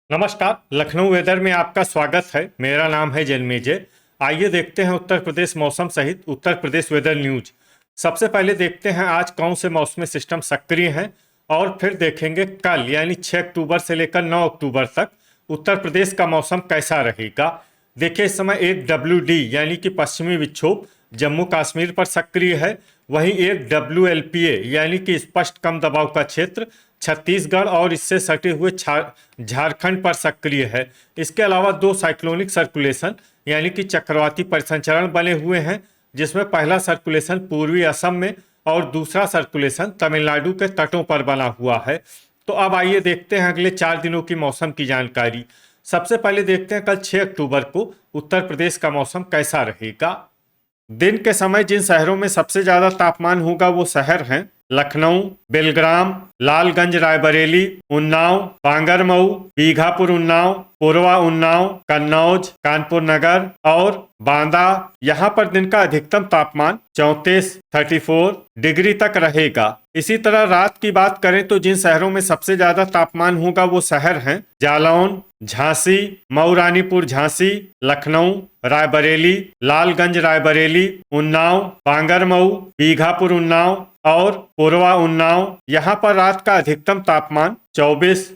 नमस्कार। लखनऊ वेदर में आपका स्वागत है। मेरा नाम है जन्मेजय। आइए देखते हैं उत्तर प्रदेश मौसम सहित उत्तर प्रदेश वेदर न्यूज। सबसे पहले देखते हैं आज कौन से मौसमी सिस्टम सक्रिय हैं और फिर देखेंगे कल यानी 6 अक्टूबर से लेकर 9 अक्टूबर तक उत्तर प्रदेश का मौसम कैसा रहेगा। देखिए, इस समय एक WD यानी कि पश्चिमी विक्षोभ जम्मू कश्मीर पर सक्रिय है। वहीं एक WLPA यानी कि स्पष्ट कम दबाव का क्षेत्र छत्तीसगढ़ और इससे सटे हुए झारखंड पर सक्रिय है। इसके अलावा दो साइक्लोनिक सर्कुलेशन यानी कि चक्रवाती परिसंचरण बने हुए हैं, जिसमें पहला सर्कुलेशन पूर्वी असम में और दूसरा सर्कुलेशन तमिलनाडु के तटों पर बना हुआ है। तो अब आइए देखते हैं अगले 4 दिनों की मौसम की जानकारी। सबसे पहले देखते हैं कल 6 अक्टूबर को उत्तर प्रदेश का मौसम कैसा रहेगा। दिन के समय जिन शहरों में सबसे ज्यादा तापमान होगा वो शहर हैं लखनऊ, बेलग्राम, लालगंज रायबरेली, उन्नाव, बांगरमऊ, बीघापुर उन्नाव, पूर्वा उन्नाव, कन्नौज, कानपुर नगर और बांदा। यहाँ पर दिन का अधिकतम तापमान 34 डिग्री तक रहेगा। इसी तरह रात की बात करें तो जिन शहरों में सबसे ज्यादा तापमान होगा वो शहर हैं जालौन, झांसी, मऊ रानीपुर झांसी, लखनऊ, रायबरेली, लालगंज रायबरेली, उन्नाव, बांगरमऊ, बीघापुर उन्नाव और पूर्वा उन्नाव। यहाँ पर रात का अधिकतम तापमान 24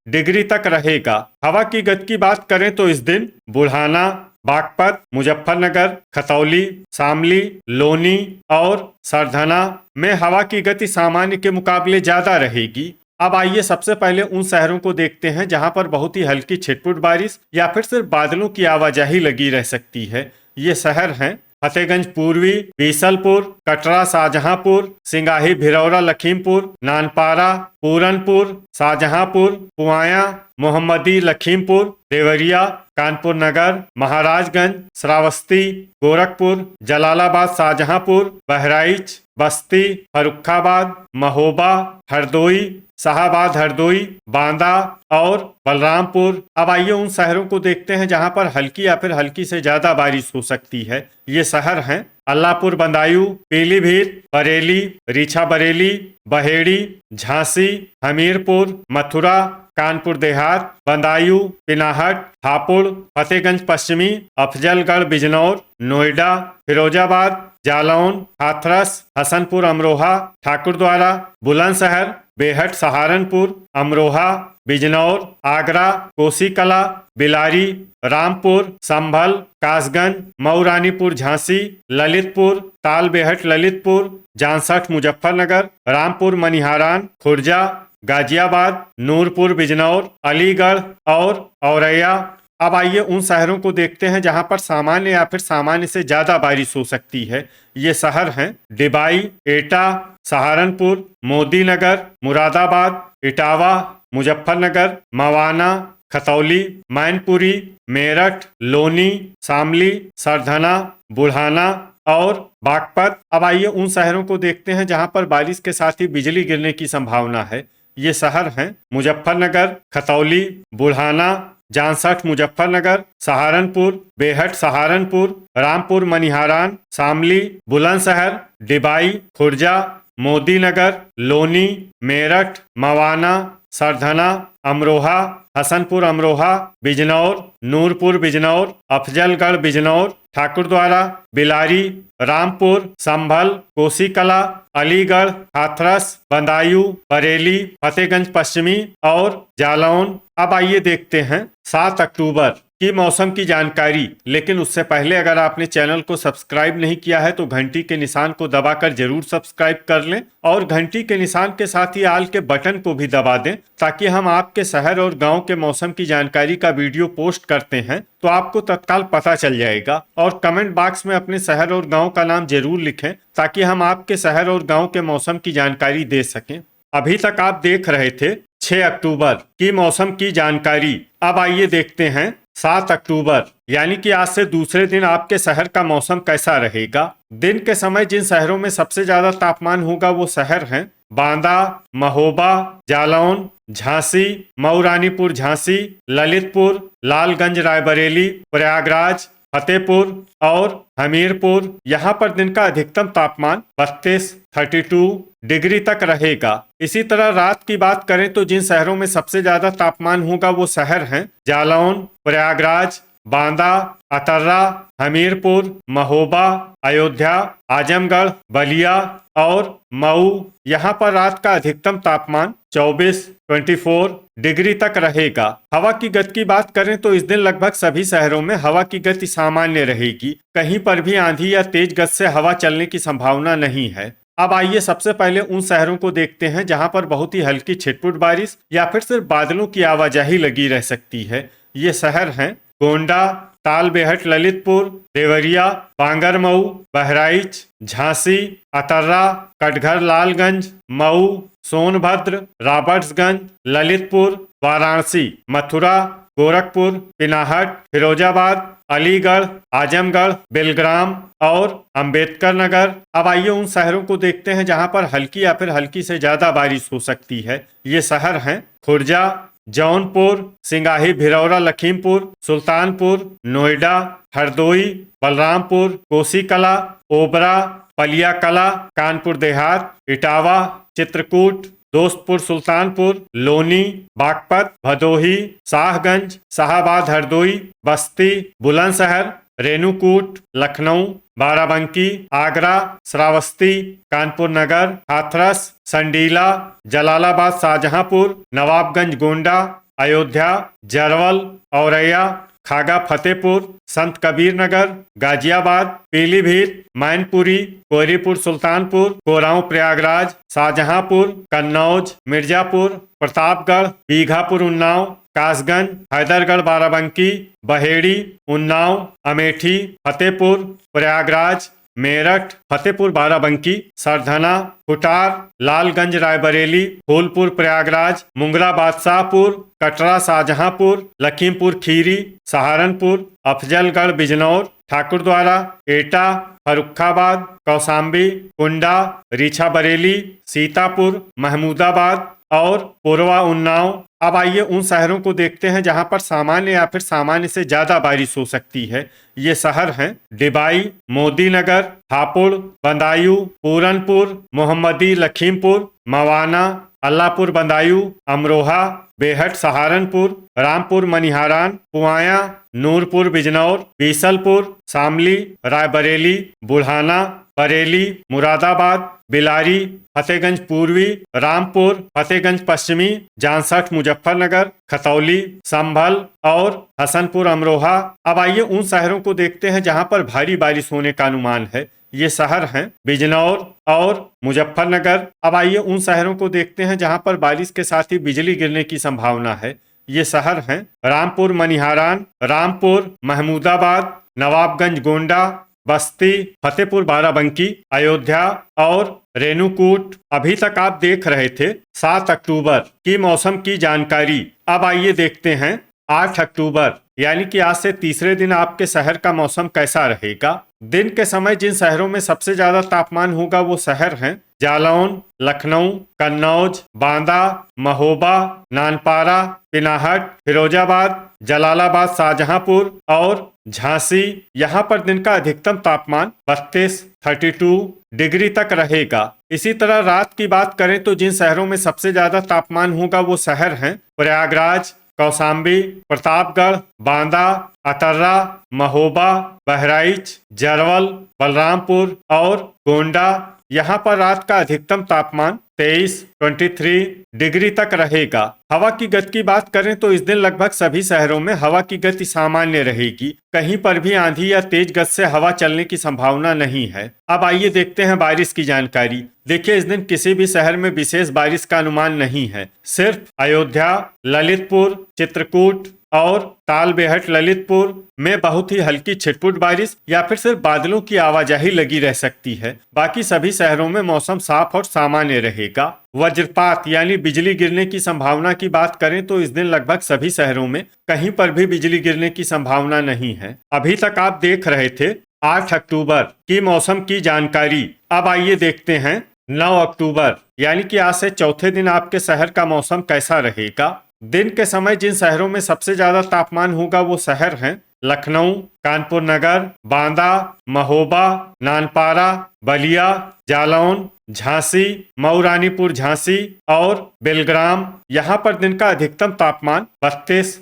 डिग्री तक रहेगा। हवा की गति की बात करें तो इस दिन बुढ़ाना, बागपत, मुजफ्फरनगर, खतौली, शामली, लोनी और सरधना में हवा की गति सामान्य के मुकाबले ज्यादा रहेगी। अब आइए सबसे पहले उन शहरों को देखते हैं जहां पर बहुत ही हल्की छिटपुट बारिश या फिर सिर्फ बादलों की आवाजाही लगी रह सकती है। ये शहर हैं फतेहगंज पूर्वी, बीसलपुर, कटरा शाहजहांपुर, सिंगाही भिरौरा लखीमपुर, नानपारा, पूरनपुर, शाहजहांपुर, पुआया, मोहम्मदी लखीमपुर, देवरिया, कानपुर नगर, महाराजगंज, श्रावस्ती, गोरखपुर, जलालाबाद शाहजहांपुर, बहराइच, बस्ती, फर्रुखाबाद, महोबा, हरदोई, शाहाबाद हरदोई, बांदा और बलरामपुर। अब आइए उन शहरों को देखते हैं जहां पर हल्की या फिर हल्की से ज्यादा बारिश हो सकती है। ये शहर हैं अल्लाहपुर बदायूं, पीलीभीत, बरेली, रीछा बरेली, बहेड़ी, झांसी, हमीरपुर, मथुरा, कानपुर देहात, बदायूं, पिनाहट, हापुड़, फतेहगंज पश्चिमी, अफजलगढ़ बिजनौर, नोएडा, फिरोजाबाद, जालौन, हाथरस, हसनपुर अमरोहा, ठाकुरद्वारा, बुलंदशहर, बेहट सहारनपुर, अमरोहा, बिजनौर, आगरा, कोसीकला, बिलारी, रामपुर, संभल, कासगंज, मऊ रानीपुर झांसी, ललितपुर, ताल बेहट ललितपुर, जांसठ मुजफ्फरनगर, रामपुर मनिहारान, खुर्जा, गाजियाबाद, नूरपुर बिजनौर, अलीगढ़ और औरैया। अब आइए उन शहरों को देखते हैं जहां पर सामान्य या फिर सामान्य से ज्यादा बारिश हो सकती है। ये शहर हैं डिबाई, एटा, सहारनपुर, मोदीनगर, मुरादाबाद, इटावा, मुजफ्फरनगर, मवाना, खतौली, मैनपुरी, मेरठ, लोनी, शामली, सरधना, बुढ़ाना और बागपत। अब आइए उन शहरों को देखते हैं जहां पर बारिश के साथ ही बिजली गिरने की संभावना है। ये शहर हैं मुजफ्फरनगर, खतौली, बुढ़ाना, जांसठ मुजफ्फरनगर, सहारनपुर, बेहट सहारनपुर, रामपुर मनिहारान, शामली, बुलंदशहर, डिबाई, खुर्जा, मोदीनगर, लोनी, मेरठ, मवाना, सरधना, अमरोहा, हसनपुर अमरोहा, बिजनौर, नूरपुर बिजनौर, अफजलगढ़ बिजनौर, ठाकुरद्वारा, बिलारी, रामपुर, संभल, कोसीकला, अलीगढ़, हाथरस, बदायूं, बरेली, फतेहगंज पश्चिमी और जालौन। अब आइए देखते हैं 7 अक्टूबर की मौसम की जानकारी। लेकिन उससे पहले अगर आपने चैनल को सब्सक्राइब नहीं किया है तो घंटी के निशान को दबाकर जरूर सब्सक्राइब कर लें और घंटी के निशान के साथ ही आल के बटन को भी दबा दें, ताकि हम आपके शहर और गांव के मौसम की जानकारी का वीडियो पोस्ट करते हैं तो आपको तत्काल पता चल जाएगा। और कमेंट बॉक्स में अपने शहर और गांव का नाम जरूर लिखें ताकि हम आपके शहर और गांव के मौसम की जानकारी दे सकें। अभी तक आप देख रहे थे 6 अक्टूबर की मौसम की जानकारी। अब आइए देखते हैं 7 अक्टूबर यानी कि आज से दूसरे दिन आपके शहर का मौसम कैसा रहेगा। दिन के समय जिन शहरों में सबसे ज्यादा तापमान होगा वो शहर हैं बांदा, महोबा, जालौन, झांसी, मऊ रानीपुर झांसी, ललितपुर, लालगंज रायबरेली, प्रयागराज, फतेहपुर और हमीरपुर। यहाँ पर दिन का अधिकतम तापमान 32 डिग्री तक रहेगा। इसी तरह रात की बात करें तो जिन शहरों में सबसे ज्यादा तापमान होगा वो शहर हैं जालौन, प्रयागराज, बांदा, अतर्रा, हमीरपुर, महोबा, अयोध्या, आजमगढ़, बलिया और मऊ। यहाँ पर रात का अधिकतम तापमान 24 डिग्री तक रहेगा। हवा की गति की बात करें तो इस दिन लगभग सभी शहरों में हवा की गति सामान्य रहेगी। कहीं पर भी आंधी या तेज गति से हवा चलने की संभावना नहीं है। अब आइए सबसे पहले उन शहरों को देखते हैं जहां पर बहुत ही हल्की छिटपुट बारिश या फिर सिर्फ बादलों की आवाजाही लगी रह सकती है। ये शहर हैं गोंडा, तालबेहट, ललितपुर, देवरिया, बांगरमऊ, बहराइच, झांसी, अतर्रा, कटघर, लालगंज, मऊ, सोनभद्र, रॉबर्ट्सगंज, ललितपुर, वाराणसी, मथुरा, गोरखपुर, पिनाहट, फिरोजाबाद, अलीगढ़, आजमगढ़, बेलग्राम और अंबेडकर नगर। अब आइए उन शहरों को देखते हैं जहां पर हल्की या फिर हल्की से ज्यादा बारिश हो सकती है। ये शहर हैं खुर्जा, जौनपुर, सिंगाही, भिरौरा, लखीमपुर, सुल्तानपुर, नोएडा, हरदोई, बलरामपुर, कोसीकला, ओबरा, पलिया कला, कानपुर देहात, इटावा, चित्रकूट, दोस्तपुर, सुल्तानपुर, लोनी, बागपत, भदोही, शाहगंज, शाहाबाद, हरदोई, बस्ती, बुलंदशहर, रेणुकूट, लखनऊ, बाराबंकी, आगरा, श्रावस्ती, कानपुर नगर, हाथरस, संडीला, जलालाबाद, शाहजहांपुर, नवाबगंज, गोंडा, अयोध्या, जरवल, औरैया, खागा, फतेहपुर, संत कबीर नगर, गाजियाबाद, पीलीभीत, मैनपुरी, कोहरीपुर, सुल्तानपुर, कोरांव, प्रयागराज, शाहजहांपुर, कन्नौज, मिर्जापुर, प्रतापगढ़, बीघापुर, उन्नाव, कासगंज, हैदरगढ़, बाराबंकी, बहेड़ी, उन्नाव, अमेठी, फतेहपुर, प्रयागराज, मेरठ, फतेहपुर, बाराबंकी, सरधना, कुटार, लालगंज, रायबरेली, फूलपुर, प्रयागराज, मुंगरा, बादशाहपुर, कटरा, शाहजहांपुर, लखीमपुर खीरी, सहारनपुर, अफजलगढ़, बिजनौर, ठाकुरद्वारा, एटा, फर्रुखाबाद, कौशाम्बी, कुंडा, रीछा बरेली, सीतापुर, महमूदाबाद और पूर्वा, उन्नाव। अब आइए उन शहरों को देखते हैं जहां पर सामान्य या फिर सामान्य से ज्यादा बारिश हो सकती है। ये शहर हैं डिबाई, मोदीनगर, हापुड़, बदायूं, पूरनपुर, मोहम्मदी, लखीमपुर, मवाना, अल्लाहपुर, बदायूं, अमरोहा, बेहट, सहारनपुर, रामपुर, मनिहारान, पुआया, नूरपुर, बिजनौर, बीसलपुर, शामली, रायबरेली, बुढ़ाना, बरेली, मुरादाबाद, बिलारी, फतेहगंज पूर्वी, रामपुर, फतेहगंज पश्चिमी, जानसठ, मुजफ्फरनगर, खतौली, संभल और हसनपुर, अमरोहा। अब आइए उन शहरों को देखते हैं जहां पर भारी बारिश होने का अनुमान है। ये शहर हैं बिजनौर और मुजफ्फरनगर। अब आइए उन शहरों को देखते हैं जहां पर बारिश के साथ ही बिजली गिरने की संभावना है। ये शहर हैं रामपुर, मनिहारान, रामपुर, महमूदाबाद, नवाबगंज, गोंडा, बस्ती, फतेहपुर, बाराबंकी, अयोध्या और रेणुकूट। अभी तक आप देख रहे थे 7 अक्टूबर की मौसम की जानकारी। अब आइए देखते हैं 8 अक्टूबर यानी कि आज से तीसरे दिन आपके शहर का मौसम कैसा रहेगा। दिन के समय जिन शहरों में सबसे ज्यादा तापमान होगा वो शहर हैं जालौन, लखनऊ, कन्नौज, बांदा, महोबा, नानपारा, पिनाहट, फिरोजाबाद, जलालाबाद, शाहजहांपुर और झांसी। यहाँ पर दिन का अधिकतम तापमान 32 डिग्री तक रहेगा। इसी तरह रात की बात करें तो जिन शहरों में सबसे ज्यादा तापमान होगा वो शहर हैं प्रयागराज, कौशाम्बी, प्रतापगढ़, बांदा, अतर्रा, महोबा, बहराइच, जरवल, बलरामपुर और गोंडा। यहाँ पर रात का अधिकतम तापमान 23 डिग्री तक रहेगा। हवा की गति की बात करें तो इस दिन लगभग सभी शहरों में हवा की गति सामान्य रहेगी। कहीं पर भी आंधी या तेज गति से हवा चलने की संभावना नहीं है। अब आइए देखते हैं बारिश की जानकारी। देखिए इस दिन किसी भी शहर में विशेष बारिश का अनुमान नहीं है। सिर्फ अयोध्या, ललितपुर, चित्रकूट और तालबेहट, ललितपुर में बहुत ही हल्की छिटपुट बारिश या फिर सिर्फ बादलों की आवाजाही लगी रह सकती है। बाकी सभी शहरों में मौसम साफ और सामान्य रहेगा। वज्रपात यानी बिजली गिरने की संभावना की बात करें तो इस दिन लगभग सभी शहरों में कहीं पर भी बिजली गिरने की संभावना नहीं है। अभी तक आप देख रहे थे 8 अक्टूबर की मौसम की जानकारी। अब आइए देखते हैं 9 अक्टूबर यानी कि आज से चौथे दिन आपके शहर का मौसम कैसा रहेगा। दिन के समय जिन शहरों में सबसे ज्यादा तापमान होगा वो शहर हैं लखनऊ, कानपुर नगर, बांदा, महोबा, नानपारा, बलिया, जालौन, झांसी, मऊ रानीपुर झांसी और बेलग्राम। यहाँ पर दिन का अधिकतम तापमान 32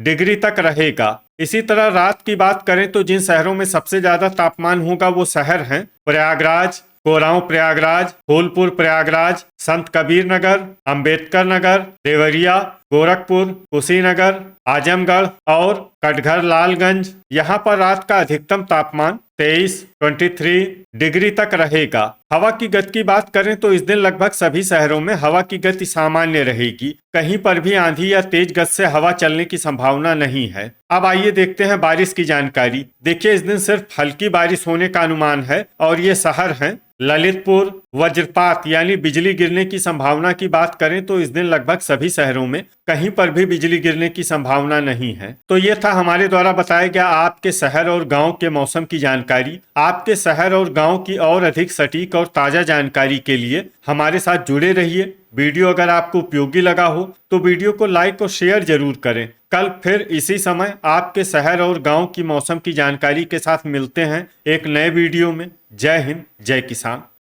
डिग्री तक रहेगा। इसी तरह रात की बात करें तो जिन शहरों में सबसे ज्यादा तापमान होगा वो शहर हैं प्रयागराज, कोरांव प्रयागराज, फूलपुर प्रयागराज, संत कबीर नगर, अंबेडकर नगर, देवरिया, गोरखपुर, कुशीनगर, आजमगढ़ और कटघर लालगंज। यहाँ पर रात का अधिकतम तापमान 23 डिग्री तक रहेगा। हवा की गति की बात करें तो इस दिन लगभग सभी शहरों में हवा की गति सामान्य रहेगी। कहीं पर भी आंधी या तेज गति से हवा चलने की संभावना नहीं है। अब आइए देखते हैं बारिश की जानकारी। देखिए, इस दिन सिर्फ हल्की बारिश होने का अनुमान है और ये शहर हैं ललितपुर। वज्रपात यानी बिजली गिरने की संभावना की बात करें तो इस दिन लगभग सभी शहरों में कहीं पर भी बिजली गिरने की संभावना नहीं है। तो ये था हमारे द्वारा बताया गया आपके शहर और गांव के मौसम की जानकारी। आपके शहर और गांव की और अधिक सटीक और ताजा जानकारी के लिए हमारे साथ जुड़े रहिए। वीडियो अगर आपको उपयोगी लगा हो तो वीडियो को लाइक और शेयर जरूर करें। कल फिर इसी समय आपके शहर और गांव की मौसम की जानकारी के साथ मिलते हैं एक नए वीडियो में। जय हिंद, जय किसान।